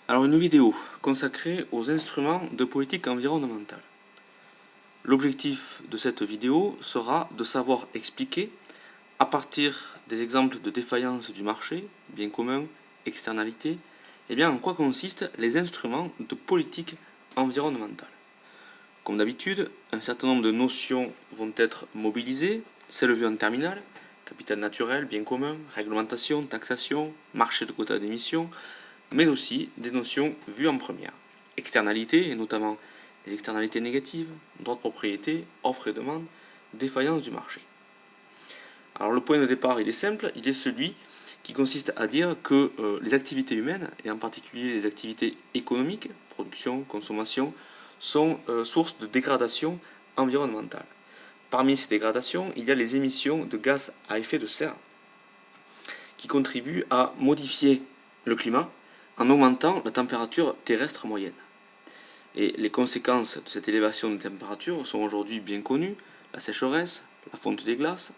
Alors une vidéo consacrée aux instruments de politique environnementale. L'objectif de cette vidéo sera de savoir expliquer, à partir des exemples de défaillance du marché, bien commun, externalité, en quoi consistent les instruments de politique environnementale. Comme d'habitude, un certain nombre de notions vont être mobilisées, celles vues en terminale, capital naturel, bien commun, réglementation, taxation, marché de quotas d'émissions, mais aussi des notions vues en première. Externalités, et notamment les externalités négatives, droit de propriété, offre et demande, défaillance du marché. Alors le point de départ, il est simple, il est celui qui consiste à dire que les activités humaines, et en particulier les activités économiques, production, consommation, sont source de dégradation environnementale. Parmi ces dégradations, il y a les émissions de gaz à effet de serre qui contribuent à modifier le climat en augmentant la température terrestre moyenne. Et les conséquences de cette élévation de température sont aujourd'hui bien connues, la sécheresse, la fonte des glaces,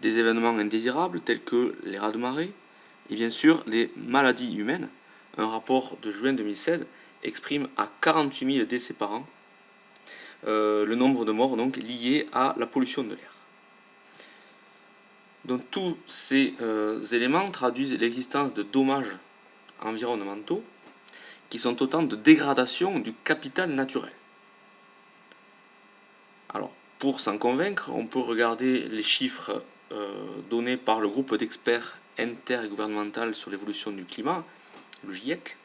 des événements indésirables tels que les raz de marée, et bien sûr les maladies humaines. Un rapport de juin 2016 exprime à 48 000 décès par an le nombre de morts donc liés à la pollution de l'air. Donc tous ces éléments traduisent l'existence de dommages environnementaux qui sont autant de dégradations du capital naturel. Alors, pour s'en convaincre, on peut regarder les chiffres donnés par le groupe d'experts intergouvernemental sur l'évolution du climat, le GIEC.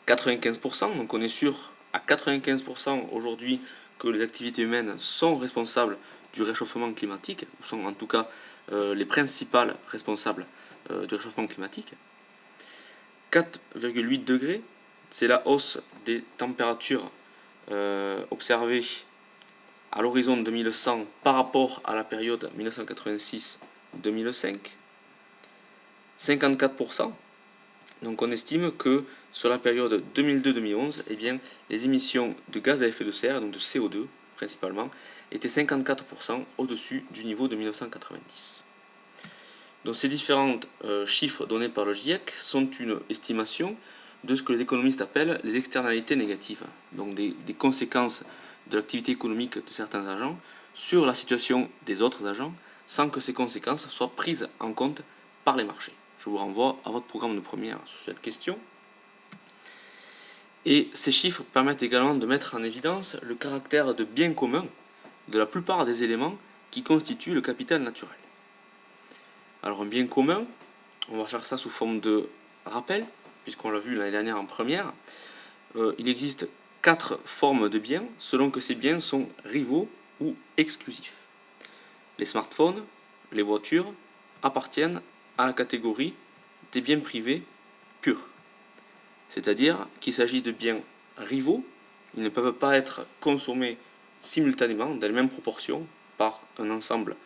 95%, donc on est sûr à 95% aujourd'hui que les activités humaines sont responsables du réchauffement climatique, ou sont en tout cas les principales responsables du réchauffement climatique. 4,8 degrés, c'est la hausse des températures observées à l'horizon 2100 par rapport à la période 1986-2005. 54%, donc on estime que sur la période 2002-2011, les émissions de gaz à effet de serre, donc de CO2 principalement, étaient 54% au-dessus du niveau de 1990. Donc ces différents chiffres donnés par le GIEC sont une estimation de ce que les économistes appellent les externalités négatives, donc des conséquences de l'activité économique de certains agents sur la situation des autres agents, sans que ces conséquences soient prises en compte par les marchés. Je vous renvoie à votre programme de première sur cette question. Et ces chiffres permettent également de mettre en évidence le caractère de bien commun de la plupart des éléments qui constituent le capital naturel. Alors un bien commun, on va faire ça sous forme de rappel, puisqu'on l'a vu l'année dernière en première. Il existe 4 formes de biens selon que ces biens sont rivaux ou exclusifs. Les smartphones, les voitures appartiennent à la catégorie des biens privés purs. C'est-à-dire qu'il s'agit de biens rivaux, ils ne peuvent pas être consommés simultanément dans les mêmes proportions par un ensemble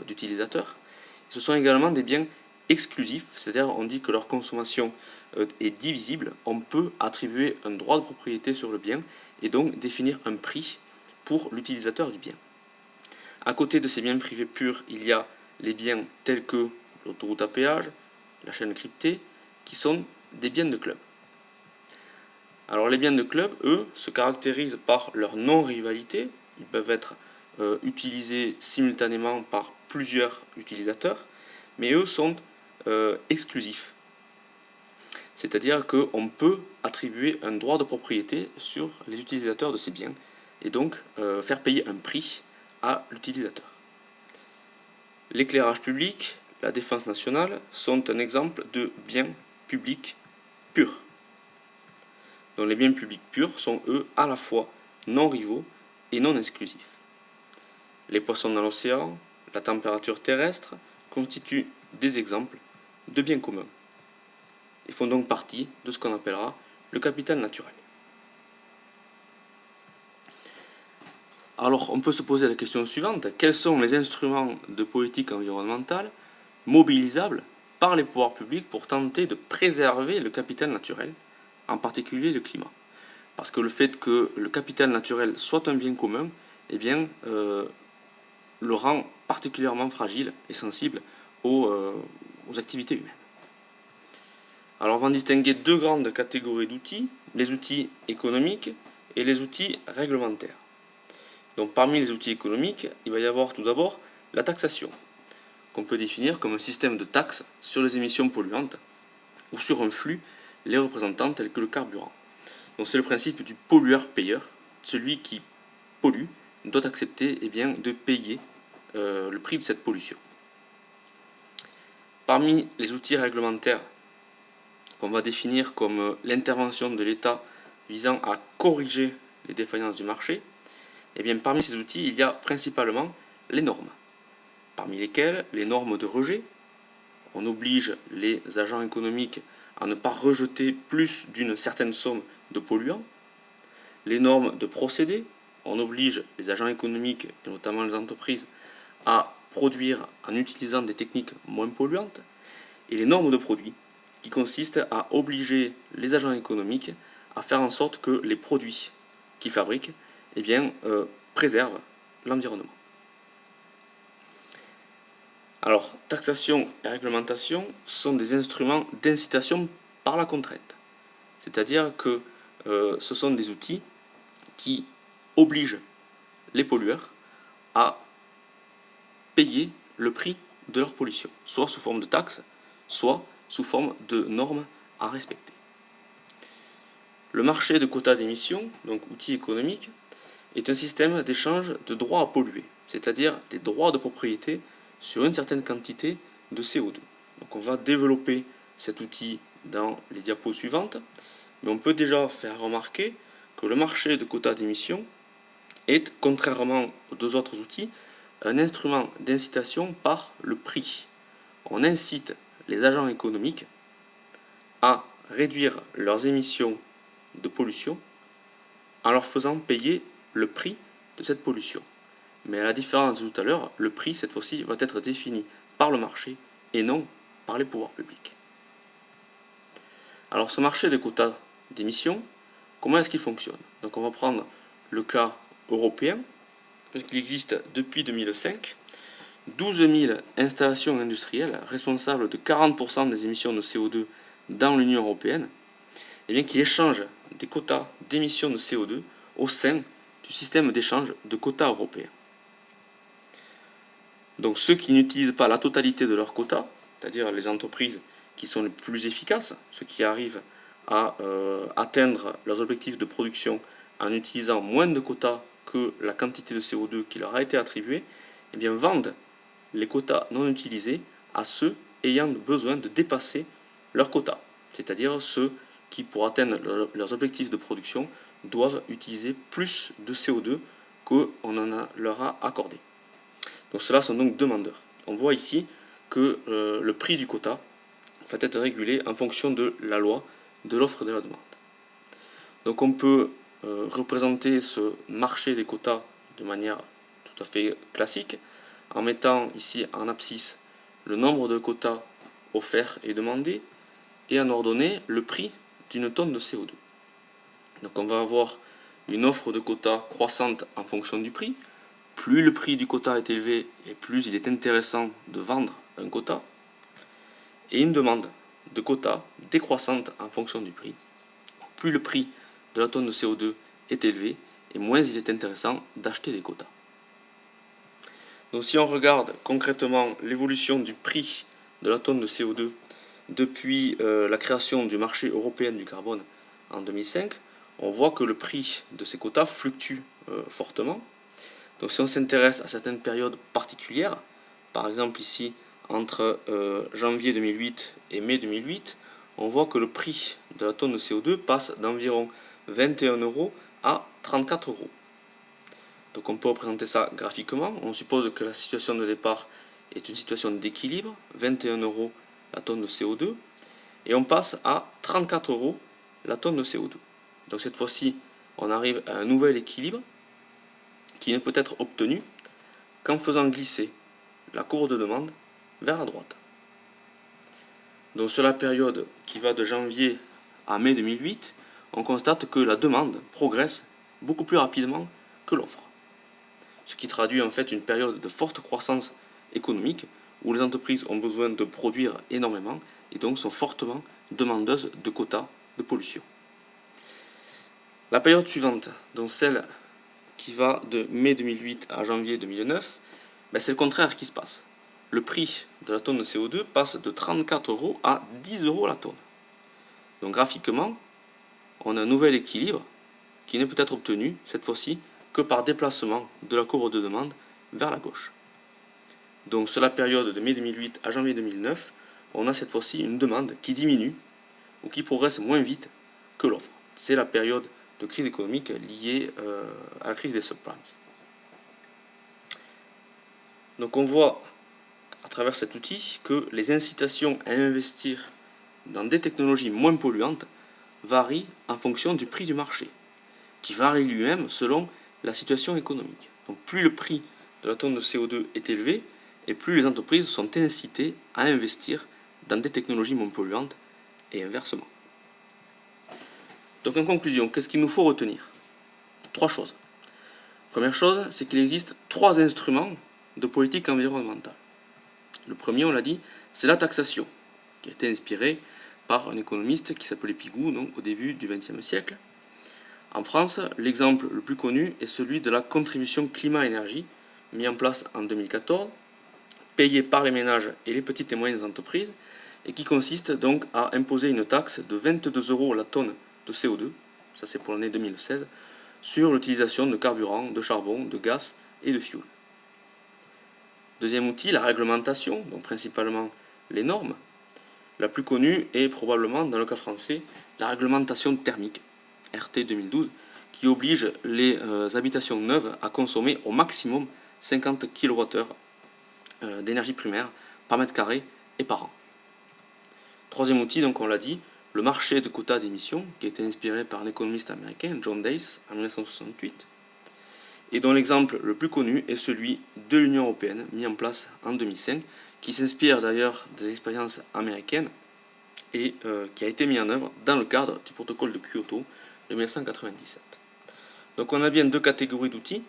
d'utilisateurs. Ce sont également des biens exclusifs, c'est-à-dire on dit que leur consommation est divisible, on peut attribuer un droit de propriété sur le bien et donc définir un prix pour l'utilisateur du bien. À côté de ces biens privés purs, il y a les biens tels que l'autoroute à péage, la chaîne cryptée, qui sont des biens de club. Alors les biens de club, eux, se caractérisent par leur non-rivalité. Ils peuvent être utilisés simultanément par plusieurs utilisateurs, mais eux sont exclusifs. C'est-à-dire qu'on peut attribuer un droit de propriété sur les utilisateurs de ces biens et donc faire payer un prix à l'utilisateur. L'éclairage public, la défense nationale sont un exemple de biens publics purs. Donc les biens publics purs sont eux à la fois non rivaux et non exclusifs. Les poissons dans l'océan, la température terrestre constituent des exemples de biens communs. Ils font donc partie de ce qu'on appellera le capital naturel. Alors on peut se poser la question suivante, quels sont les instruments de politique environnementale mobilisables par les pouvoirs publics pour tenter de préserver le capital naturel, en particulier le climat? Parce que le fait que le capital naturel soit un bien commun, le rend particulièrement fragile et sensible aux activités humaines. Alors on va en distinguer deux grandes catégories d'outils, les outils économiques et les outils réglementaires. Donc parmi les outils économiques, il va y avoir tout d'abord la taxation, qu'on peut définir comme un système de taxes sur les émissions polluantes ou sur un flux les représentant tels que le carburant. Donc c'est le principe du pollueur-payeur. Celui qui pollue doit accepter de payer le prix de cette pollution. Parmi les outils réglementaires qu'on va définir comme l'intervention de l'État visant à corriger les défaillances du marché, parmi ces outils, il y a principalement les normes, parmi lesquelles les normes de rejet. On oblige les agents économiques à ne pas rejeter plus d'une certaine somme de polluants. Les normes de procédé, on oblige les agents économiques, et notamment les entreprises, à produire en utilisant des techniques moins polluantes. Et les normes de produits, qui consistent à obliger les agents économiques à faire en sorte que les produits qu'ils fabriquent préservent l'environnement. Alors, taxation et réglementation sont des instruments d'incitation par la contrainte. C'est-à-dire que ce sont des outils qui obligent les pollueurs à payer le prix de leur pollution, soit sous forme de taxes, soit sous forme de normes à respecter. Le marché de quotas d'émissions, donc outil économique, est un système d'échange de droits à polluer, c'est-à-dire des droits de propriété sur une certaine quantité de CO2. Donc on va développer cet outil dans les diapos suivantes, mais on peut déjà faire remarquer que le marché de quotas d'émissions est, contrairement aux deux autres outils, un instrument d'incitation par le prix. On incite les agents économiques à réduire leurs émissions de pollution en leur faisant payer le prix de cette pollution. Mais à la différence de tout à l'heure, le prix, cette fois-ci, va être défini par le marché et non par les pouvoirs publics. Alors ce marché de quotas d'émissions, comment est-ce qu'il fonctionne? Donc on va prendre le cas européen, puisqu'il existe depuis 2005 12 000 installations industrielles responsables de 40% des émissions de CO2 dans l'Union européenne, qui échangent des quotas d'émissions de CO2 au sein du système d'échange de quotas européen. Donc ceux qui n'utilisent pas la totalité de leurs quotas, c'est-à-dire les entreprises qui sont les plus efficaces, ceux qui arrivent à atteindre leurs objectifs de production en utilisant moins de quotas que la quantité de CO2 qui leur a été attribuée, vendent les quotas non utilisés à ceux ayant besoin de dépasser leurs quotas, c'est-à-dire ceux qui, pour atteindre leurs objectifs de production, doivent utiliser plus de CO2 qu'on leur a accordé. Donc ceux-là sont donc demandeurs. On voit ici que le prix du quota va être régulé en fonction de la loi de l'offre et de la demande. Donc on peut représenter ce marché des quotas de manière tout à fait classique, en mettant ici en abscisse le nombre de quotas offerts et demandés, et en ordonnée le prix d'une tonne de CO2. Donc on va avoir une offre de quotas croissante en fonction du prix. Plus le prix du quota est élevé et plus il est intéressant de vendre un quota, et une demande de quotas décroissante en fonction du prix. Plus le prix de la tonne de CO2 est élevé et moins il est intéressant d'acheter des quotas. Donc si on regarde concrètement l'évolution du prix de la tonne de CO2 depuis la création du marché européen du carbone en 2005, on voit que le prix de ces quotas fluctue fortement. Donc si on s'intéresse à certaines périodes particulières, par exemple ici entre janvier 2008 et mai 2008, on voit que le prix de la tonne de CO2 passe d'environ 21 € à 34 €. Donc on peut représenter ça graphiquement. On suppose que la situation de départ est une situation d'équilibre, 21 € la tonne de CO2, et on passe à 34 € la tonne de CO2. Donc cette fois-ci, on arrive à un nouvel équilibre qui ne peut être obtenu qu'en faisant glisser la courbe de demande vers la droite. Donc sur la période qui va de janvier à mai 2008, on constate que la demande progresse beaucoup plus rapidement que l'offre. Ce qui traduit en fait une période de forte croissance économique où les entreprises ont besoin de produire énormément et donc sont fortement demandeuses de quotas de pollution. La période suivante, donc celle qui va de mai 2008 à janvier 2009, c'est le contraire qui se passe. Le prix de la tonne de CO2 passe de 34 € à 10 € la tonne. Donc graphiquement, on a un nouvel équilibre qui ne peut être obtenu, cette fois-ci, que par déplacement de la courbe de demande vers la gauche. Donc sur la période de mai 2008 à janvier 2009, on a cette fois-ci une demande qui diminue ou qui progresse moins vite que l'offre. C'est la période de crise économique liée à la crise des subprimes. Donc on voit à travers cet outil que les incitations à investir dans des technologies moins polluantes varient en fonction du prix du marché, qui varie lui-même selon la situation économique. Donc plus le prix de la tonne de CO2 est élevé, et plus les entreprises sont incitées à investir dans des technologies moins polluantes, et inversement. Donc en conclusion, qu'est-ce qu'il nous faut retenir? 3 choses. Première chose, c'est qu'il existe 3 instruments de politique environnementale. Le premier, on l'a dit, c'est la taxation, qui a été inspirée par un économiste qui s'appelait Pigou, donc au début du XXe siècle. En France, l'exemple le plus connu est celui de la contribution climat-énergie, mis en place en 2014, payée par les ménages et les petites et moyennes entreprises, et qui consiste donc à imposer une taxe de 22 € la tonne de CO2, ça c'est pour l'année 2016, sur l'utilisation de carburant, de charbon, de gaz et de fioul. Deuxième outil, la réglementation, donc principalement les normes. La plus connue est probablement, dans le cas français, la réglementation thermique, RT 2012, qui oblige les habitations neuves à consommer au maximum 50 kWh d'énergie primaire par mètre carré et par an. Troisième outil, donc on l'a dit, le marché de quotas d'émissions, qui a été inspiré par un économiste américain, John Dace, en 1968, et dont l'exemple le plus connu est celui de l'Union européenne, mis en place en 2005, qui s'inspire d'ailleurs des expériences américaines et qui a été mis en œuvre dans le cadre du protocole de Kyoto de 1997. Donc on a bien 2 catégories d'outils,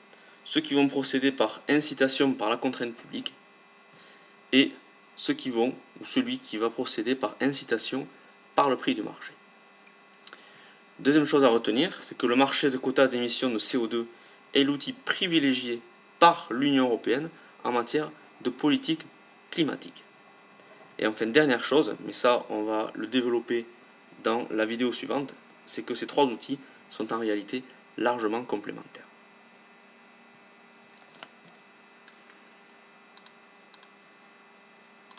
ceux qui vont procéder par incitation par la contrainte publique et celui qui va procéder par incitation par le prix du marché. Deuxième chose à retenir, c'est que le marché de quotas d'émissions de CO2 est l'outil privilégié par l'Union européenne en matière de politique climatique. Et enfin, dernière chose, mais ça on va le développer dans la vidéo suivante, c'est que ces 3 outils sont en réalité largement complémentaires.